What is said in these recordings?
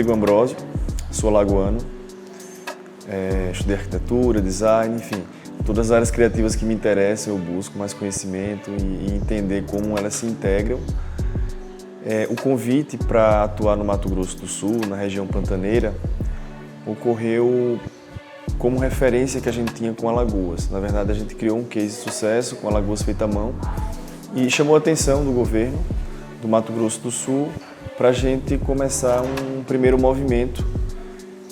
Rodrigo Ambrosio, sou alagoano, estudei arquitetura, design, enfim, todas as áreas criativas que me interessam eu busco mais conhecimento e entender como elas se integram. O convite para atuar no Mato Grosso do Sul, na região pantaneira, ocorreu como referência que a gente tinha com Alagoas. Na verdade, a gente criou um case de sucesso com Alagoas feita à mão e chamou a atenção do governo do Mato Grosso do Sul para a gente começar um primeiro movimento,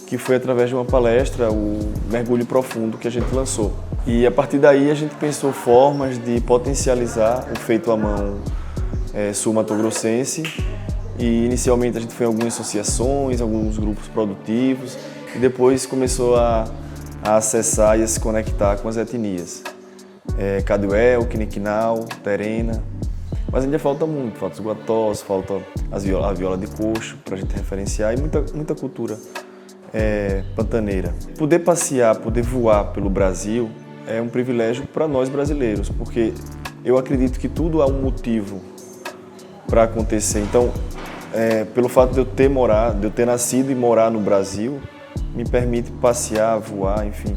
que foi através de uma palestra, o Mergulho Profundo, que a gente lançou. E a partir daí a gente pensou formas de potencializar o feito à mão sul-mato-grossense, e inicialmente a gente foi em algumas associações, alguns grupos produtivos, e depois começou a acessar e a se conectar com as etnias. Caduel, Quiniquinal, Terena, mas ainda falta muito, falta os guatós, falta a viola de coxo para a gente referenciar e muita cultura pantaneira. Poder passear, poder voar pelo Brasil é um privilégio para nós brasileiros, porque eu acredito que tudo há um motivo para acontecer. Então, pelo fato de eu ter nascido e morar no Brasil, me permite passear, voar, enfim,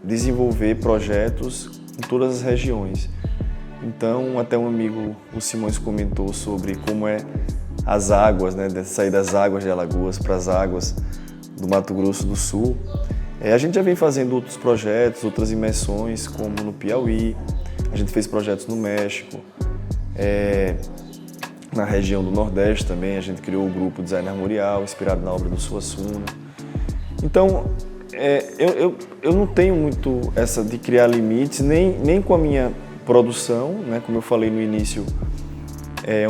desenvolver projetos em todas as regiões. Então, até um amigo, o Simões, comentou sobre como as águas, né, de sair das águas de Alagoas para as águas do Mato Grosso do Sul. A gente já vem fazendo outros projetos, outras imersões, como no Piauí, a gente fez projetos no México, na região do Nordeste também, a gente criou o grupo Design Armorial, inspirado na obra do Suassuna. Então, eu não tenho muito essa de criar limites, nem com a minha produção, né? Como eu falei no início,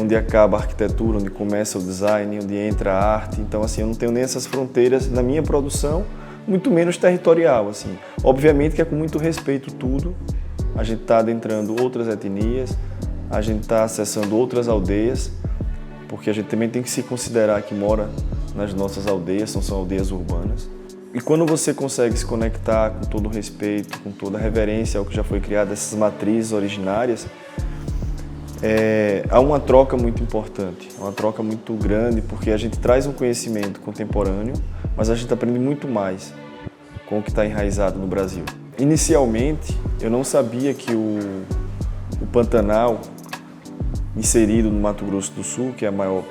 onde acaba a arquitetura, onde começa o design, onde entra a arte. Então, assim, eu não tenho nem essas fronteiras na minha produção, muito menos territorial, assim. Obviamente que é com muito respeito tudo. A gente está adentrando outras etnias, a gente está acessando outras aldeias, porque a gente também tem que se considerar que mora nas nossas aldeias, são aldeias urbanas. E quando você consegue se conectar com todo o respeito, com toda a reverência ao que já foi criado, essas matrizes originárias, há uma troca muito importante, uma troca muito grande, porque a gente traz um conhecimento contemporâneo, mas a gente aprende muito mais com o que está enraizado no Brasil. Inicialmente, eu não sabia que o Pantanal, inserido no Mato Grosso do Sul, que é a maior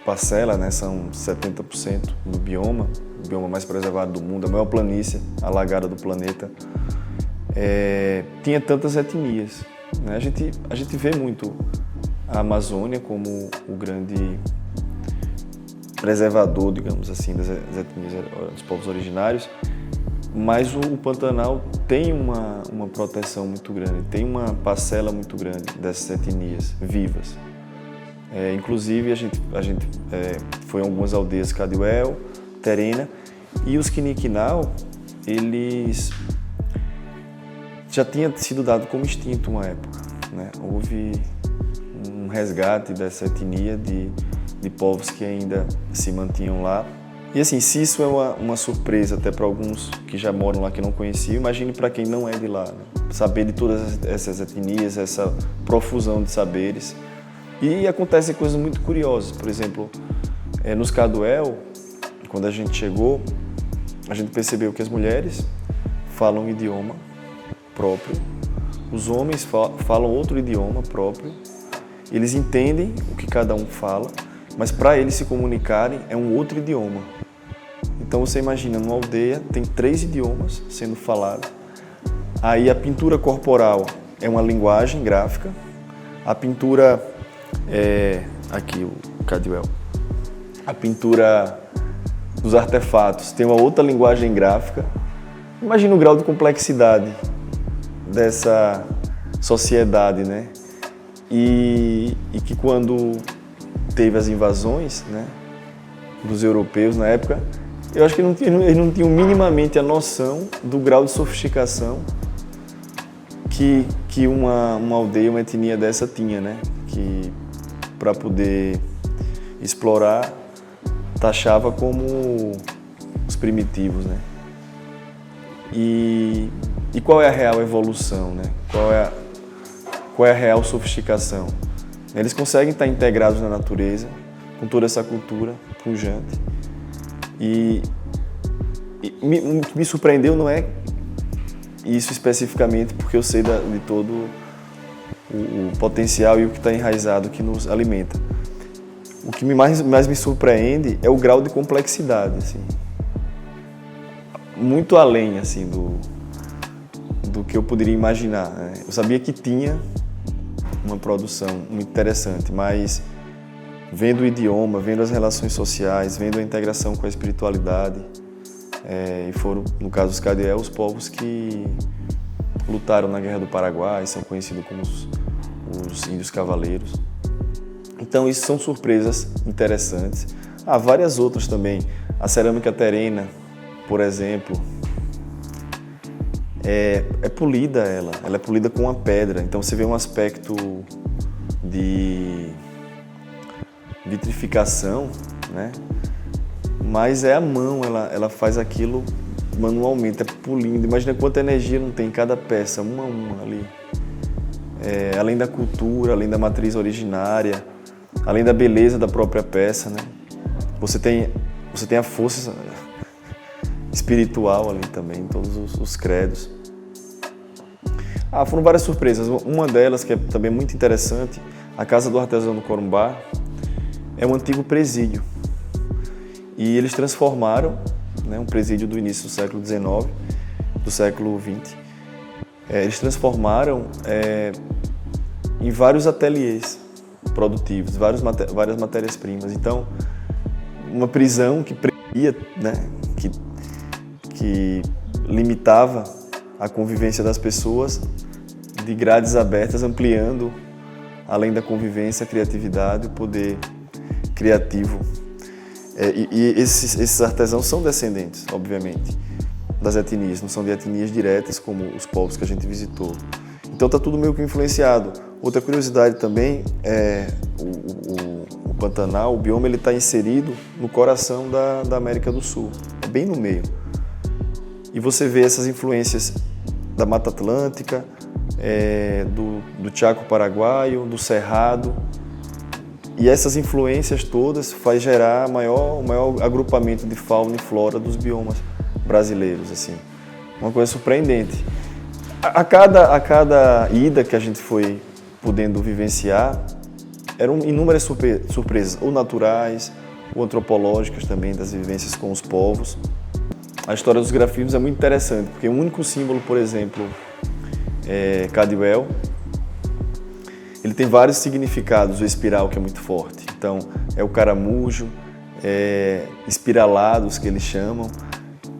parcela, né, são 70% do bioma, o bioma mais preservado do mundo, a maior planície alagada do planeta, tinha tantas etnias, né? A gente vê muito a Amazônia como o grande preservador, digamos assim, das etnias, dos povos originários, mas o Pantanal tem uma proteção muito grande, tem uma parcela muito grande dessas etnias vivas. Inclusive, a gente foi em algumas aldeias, Caduel, Terena, e os Quiniquinal, eles já tinham sido dado como extinto uma época, né? Houve um resgate dessa etnia de povos que ainda se mantinham lá. E assim, se isso é uma surpresa até para alguns que já moram lá que não conheciam, imagine para quem não é de lá, né? Saber de todas essas etnias, essa profusão de saberes. E acontecem coisas muito curiosas. Por exemplo, nos Caduel, quando a gente chegou, a gente percebeu que as mulheres falam um idioma próprio, os homens falam outro idioma próprio, eles entendem o que cada um fala, mas para eles se comunicarem é um outro idioma. Então você imagina, numa aldeia tem 3 idiomas sendo falados, aí a pintura corporal é uma linguagem gráfica, a pintura, aqui o Caduel, a pintura dos artefatos tem uma outra linguagem gráfica. Imagina o grau de complexidade dessa sociedade, né? E que quando teve as invasões, né, dos europeus na época, eu acho que eles não tinham minimamente a noção do grau de sofisticação que uma aldeia, uma etnia dessa tinha, né? Que para poder explorar taxava como os primitivos, né? E qual é a real evolução, né? Qual é a real sofisticação? Eles conseguem estar integrados na natureza, com toda essa cultura pujante. E o que me surpreendeu não é isso especificamente, porque eu sei de todo o potencial e o que está enraizado que nos alimenta. O que mais me surpreende é o grau de complexidade, assim, muito além assim, do que eu poderia imaginar, né? Eu sabia que tinha uma produção muito interessante, mas vendo o idioma, vendo as relações sociais, vendo a integração com a espiritualidade, e foram, no caso dos Cadiel, os povos que lutaram na Guerra do Paraguai, são conhecidos como os índios cavaleiros. Então, isso são surpresas interessantes. Há várias outras também. A cerâmica terena, por exemplo, é polida ela é polida com uma pedra. Então, você vê um aspecto de vitrificação, né? Mas é a mão, ela faz aquilo manualmente, é polindo. Imagina quanta energia não tem em cada peça, uma a uma ali. Além da cultura, além da matriz originária, além da beleza da própria peça, né? Você tem a força espiritual ali também, em todos os credos. Foram várias surpresas. Uma delas, que é também muito interessante, a Casa do Artesão do Corumbá, é um antigo presídio. E eles transformaram, né, um presídio do início do século XIX, do século XX, eles transformaram em vários ateliês produtivos, várias matérias-primas. Então, uma prisão que prendia, né, que limitava a convivência das pessoas, de grades abertas, ampliando, além da convivência, a criatividade, o poder criativo. E esses artesãos são descendentes, obviamente, das etnias, não são de etnias diretas como os povos que a gente visitou. Então está tudo meio que influenciado. Outra curiosidade também é o Pantanal, o bioma, ele está inserido no coração da América do Sul, é bem no meio. E você vê essas influências da Mata Atlântica, do Chaco Paraguaio, do Cerrado. E essas influências todas faz gerar o maior agrupamento de fauna e flora dos biomas brasileiros, assim. Uma coisa surpreendente. A cada ida que a gente foi podendo vivenciar, eram inúmeras surpresas, ou naturais, ou antropológicas também, das vivências com os povos. A história dos grafismos é muito interessante, porque o único símbolo, por exemplo, Cadiel, ele tem vários significados, o espiral, que é muito forte. Então, é o caramujo, espiralados, que eles chamam,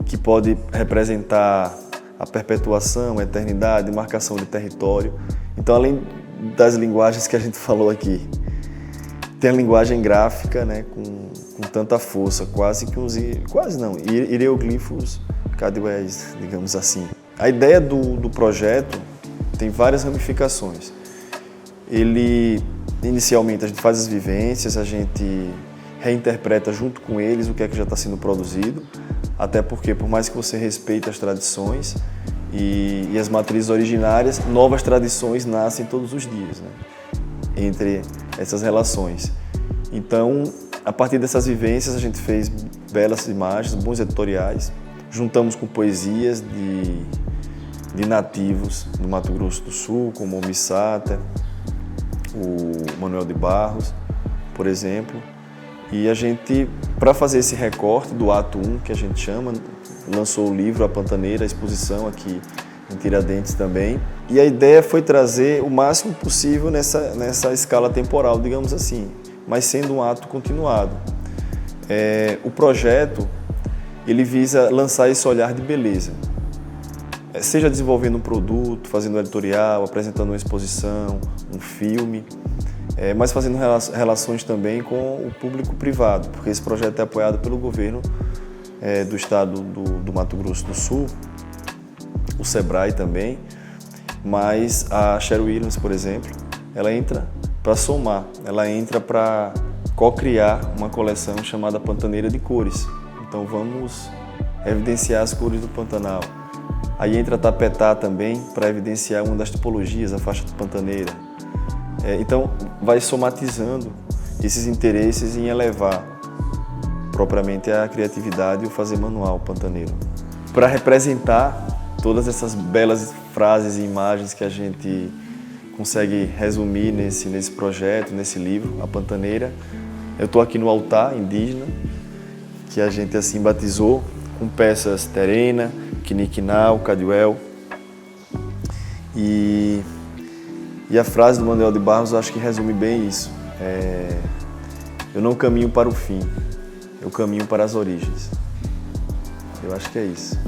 que pode representar a perpetuação, a eternidade, marcação de território. Então, além das linguagens que a gente falou aqui, tem a linguagem gráfica, né, com tanta força, hieroglifos cadiués, digamos assim. A ideia do projeto tem várias ramificações. Inicialmente, a gente faz as vivências, a gente reinterpreta junto com eles o que é que já está sendo produzido, até porque, por mais que você respeite as tradições e as matrizes originárias, novas tradições nascem todos os dias, né, entre essas relações. Então, a partir dessas vivências, a gente fez belas imagens, bons editoriais, juntamos com poesias de nativos do Mato Grosso do Sul, como o Missata, o Manuel de Barros, por exemplo. E a gente, para fazer esse recorte do ato 1, que a gente chama, lançou o livro A Pantaneira, a exposição aqui em Tiradentes também. E a ideia foi trazer o máximo possível nessa escala temporal, digamos assim, mas sendo um ato continuado. O projeto, ele visa lançar esse olhar de beleza, seja desenvolvendo um produto, fazendo um editorial, apresentando uma exposição, um filme, mas fazendo relações também com o público privado, porque esse projeto é apoiado pelo governo do estado do Mato Grosso do Sul, o SEBRAE também, mas a Cheryl Williams, por exemplo, ela entra para somar, ela entra para co-criar uma coleção chamada Pantaneira de Cores. Então vamos evidenciar as cores do Pantanal. Aí entra a Tapetá também para evidenciar uma das tipologias, a faixa pantaneira. Então vai somatizando esses interesses em elevar propriamente a criatividade e o fazer manual pantaneiro. Para representar todas essas belas frases e imagens que a gente consegue resumir nesse projeto, nesse livro, A Pantaneira, eu estou aqui no altar indígena, que a gente assim batizou, com peças terena, quiniquinal, caduel. E a frase do Manuel de Barros eu acho que resume bem isso. Eu não caminho para o fim, eu caminho para as origens. Eu acho que é isso.